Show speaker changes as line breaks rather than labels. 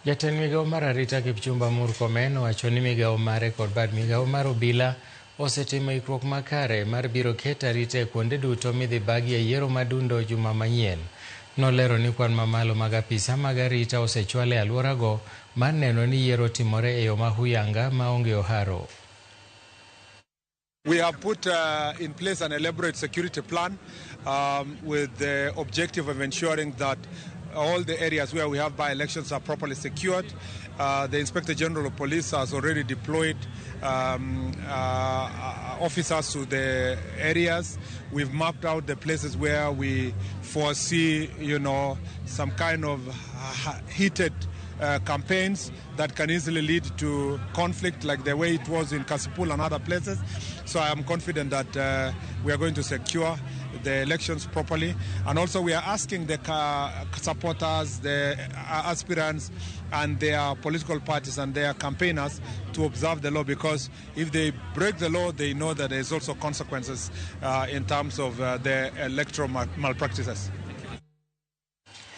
Jatend migao mar arita Kipchumba Murkomen owacho ni migao mare kod bad migao mar obila osetimo ikruok makare mar biro keto arita e kuonde duto midhi bagie yiero madundo juma manyien. Nolero ni kwan mamalo mag apisa mag arita osechwal e alworago mar neno ni yiero timore e yo mahuyanga maonge oharo.
We have put in place an elaborate security plan with the objective of ensuring that all the areas where we have by-elections are properly secured. The Inspector General of Police has already deployed officers to the areas. We've mapped out the places where we foresee, some kind of heated campaigns that can easily lead to conflict, like the way it was in Kasipul and other places. So I am confident that we are going to secure the elections properly. And also we are asking the supporters, the aspirants and their political parties and their campaigners to observe the law, because if they break the law, they know that there's also consequences in terms of the electoral malpractices.